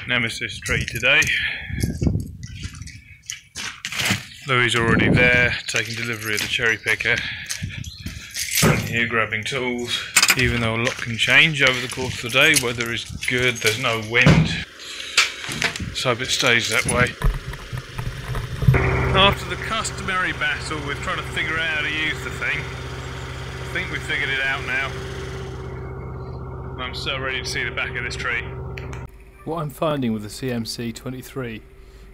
nemesis tree today. Louis already there, taking delivery of the cherry picker. I'm here grabbing tools. Even though a lot can change over the course of the day, weather is good, there's no wind, so I hope it stays that way. After the customary battle with trying to figure out how to use the thing, I think we've figured it out now. I'm so ready to see the back of this tree. What I'm finding with the CMC23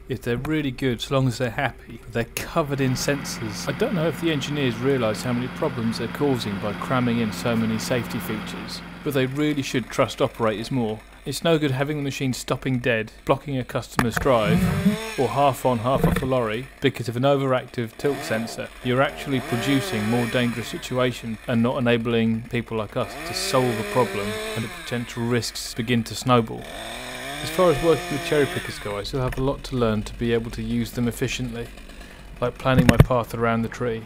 is they're really good as long as they're happy. They're covered in sensors. I don't know if the engineers realise how many problems they're causing by cramming in so many safety features, but they really should trust operators more. It's no good having the machine stopping dead, blocking a customer's drive, or half on, half off a lorry because of an overactive tilt sensor. You're actually producing more dangerous situations and not enabling people like us to solve a problem, and the potential risks begin to snowball. As far as working with cherry pickers go, I still have a lot to learn to be able to use them efficiently, like planning my path around the tree.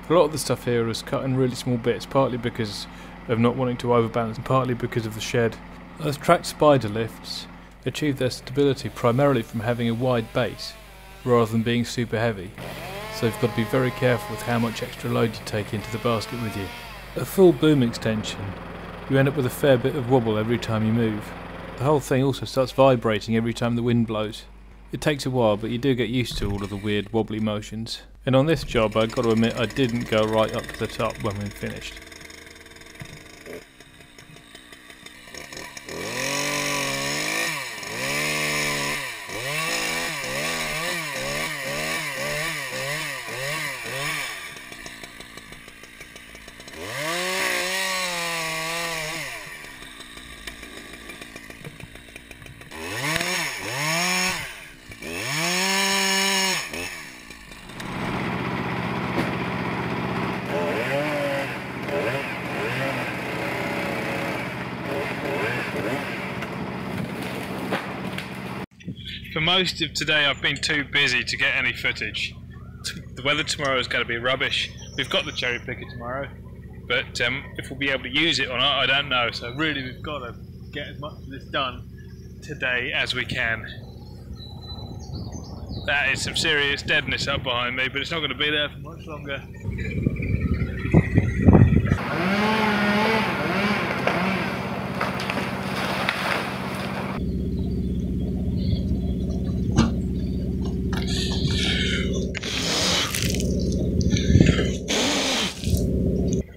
A lot of the stuff here is cut in really small bits, partly because of not wanting to overbalance and partly because of the shed. Those tracked spider lifts achieve their stability primarily from having a wide base rather than being super heavy, so you've got to be very careful with how much extra load you take into the basket with you. A full boom extension, you end up with a fair bit of wobble every time you move. The whole thing also starts vibrating every time the wind blows. It takes a while, but you do get used to all of the weird wobbly motions. And on this job, I've got to admit I didn't go right up to the top when we finished. For most of today I've been too busy to get any footage. The weather tomorrow is going to be rubbish. We've got the cherry picker tomorrow, but if we'll be able to use it or not I don't know, so really we've got to get as much of this done today as we can. That is some serious deadness up behind me, but it's not going to be there for much longer.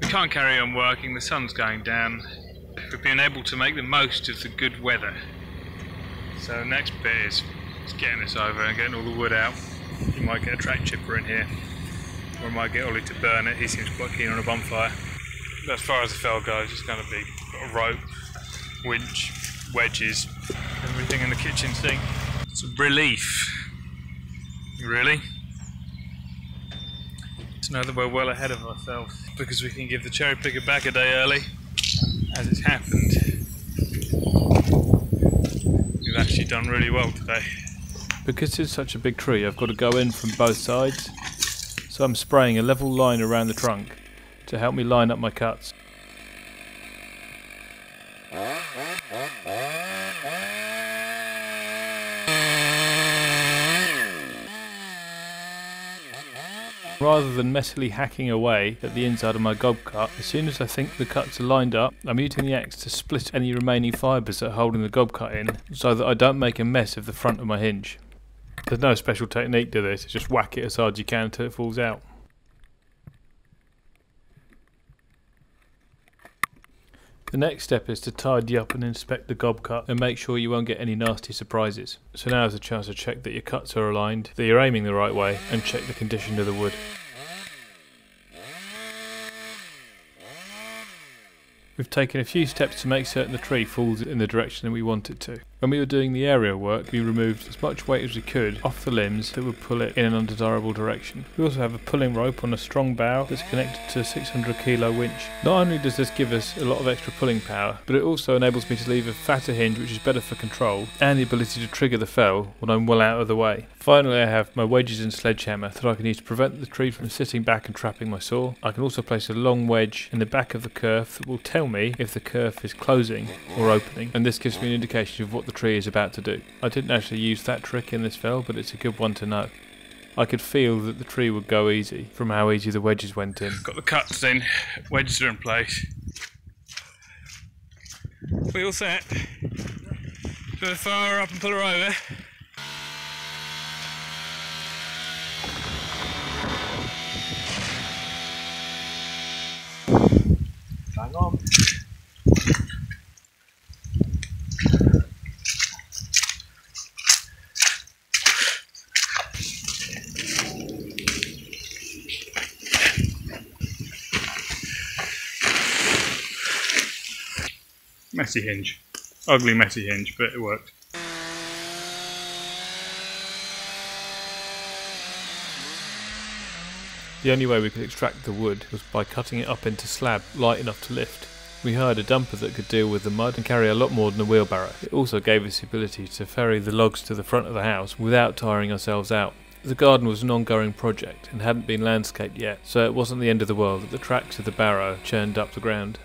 Can't carry on working, the sun's going down. We've been able to make the most of the good weather. So next bit is getting this over and getting all the wood out. You might get a track chipper in here, or I might get Ollie to burn it. He seems quite keen on a bonfire. But as far as the fell goes, it's going to be got a rope, winch, wedges, everything in the kitchen sink. It's a relief, really. To know that we're well ahead of ourselves because we can give the cherry picker back a day early, as it's happened. We've actually done really well today. Because it's such a big tree, I've got to go in from both sides, so I'm spraying a level line around the trunk to help me line up my cuts. Rather than messily hacking away at the inside of my gob cut, as soon as I think the cuts are lined up, I'm using the axe to split any remaining fibres that are holding the gob cut in, so that I don't make a mess of the front of my hinge. There's no special technique to this, it's just whack it as hard as you can until it falls out. The next step is to tidy up and inspect the gob cut and make sure you won't get any nasty surprises. So now is a chance to check that your cuts are aligned, that you're aiming the right way, and check the condition of the wood. We've taken a few steps to make certain the tree falls in the direction that we want it to. When we were doing the area work, we removed as much weight as we could off the limbs that would pull it in an undesirable direction. We also have a pulling rope on a strong bough that's connected to a 600 kilo winch. Not only does this give us a lot of extra pulling power, but it also enables me to leave a fatter hinge which is better for control, and the ability to trigger the fell when I'm well out of the way. Finally, I have my wedges and sledgehammer that I can use to prevent the tree from sitting back and trapping my saw. I can also place a long wedge in the back of the kerf that will tell tell me if the kerf is closing or opening, and this gives me an indication of what the tree is about to do. I didn't actually use that trick in this fell, but it's a good one to know. I could feel that the tree would go easy from how easy the wedges went in. Got the cuts in, wedges are in place. We all set? Put the fire up and pull her over. Hang on. Messy hinge. Ugly messy hinge, but it worked. The only way we could extract the wood was by cutting it up into slab light enough to lift. We hired a dumper that could deal with the mud and carry a lot more than a wheelbarrow. It also gave us the ability to ferry the logs to the front of the house without tiring ourselves out. The garden was an ongoing project and hadn't been landscaped yet, so it wasn't the end of the world that the tracks of the barrow churned up the ground.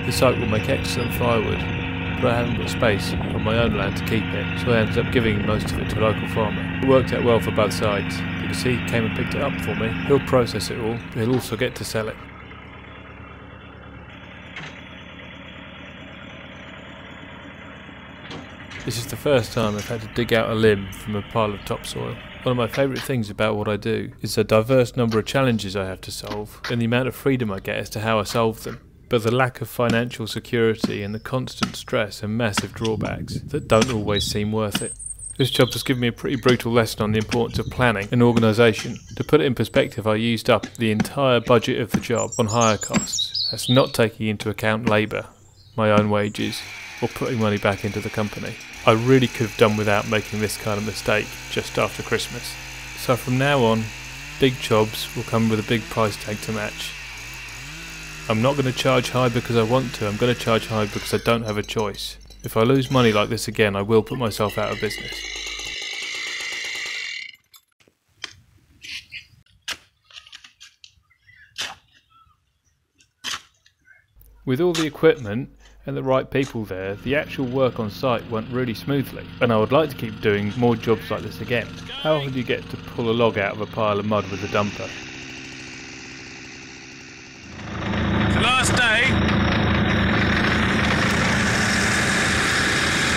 The site will make excellent firewood, but I haven't got space on my own land to keep it, so I ended up giving most of it to a local farmer. It worked out well for both sides, because he came and picked it up for me. He'll process it all, but he'll also get to sell it. This is the first time I've had to dig out a limb from a pile of topsoil. One of my favourite things about what I do is the diverse number of challenges I have to solve, and the amount of freedom I get as to how I solve them. But the lack of financial security and the constant stress are massive drawbacks that don't always seem worth it. This job has given me a pretty brutal lesson on the importance of planning and organisation. To put it in perspective, I used up the entire budget of the job on hire costs. That's not taking into account labour, my own wages, or putting money back into the company. I really could have done without making this kind of mistake just after Christmas. So from now on, big jobs will come with a big price tag to match. I'm not going to charge high because I want to, I'm going to charge high because I don't have a choice. If I lose money like this again, I will put myself out of business. With all the equipment and the right people there, the actual work on site went really smoothly, and I would like to keep doing more jobs like this again. How often do you get to pull a log out of a pile of mud with a dumper? Last day,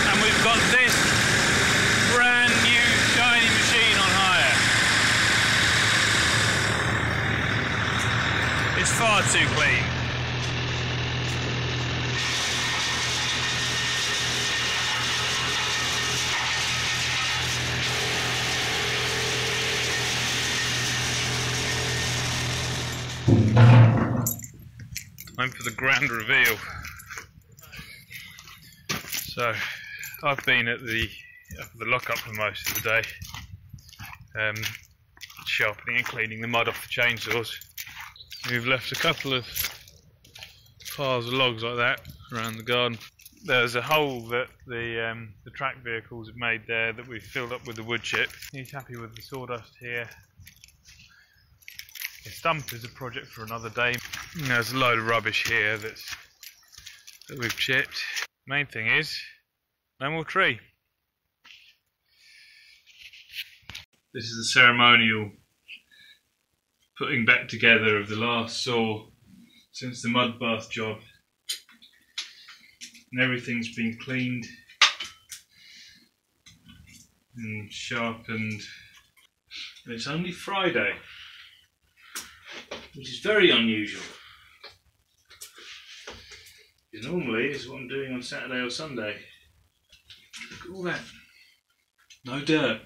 and we've got this brand new shiny machine on hire. It's far too clean. Time for the grand reveal. So I've been at the lockup for most of the day, sharpening and cleaning the mud off the chainsaws. We've left a couple of piles of logs like that around the garden. There's a hole that the track vehicles have made there that we've filled up with the wood chip. He's happy with the sawdust here. The stump is a project for another day. And there's a load of rubbish here that we've chipped. Main thing is, no more tree. This is the ceremonial putting back together of the last saw since the mud bath job. And everything's been cleaned and sharpened. And it's only Friday, which is very unusual. Because normally it's what I'm doing on Saturday or Sunday. Look at all that. No dirt.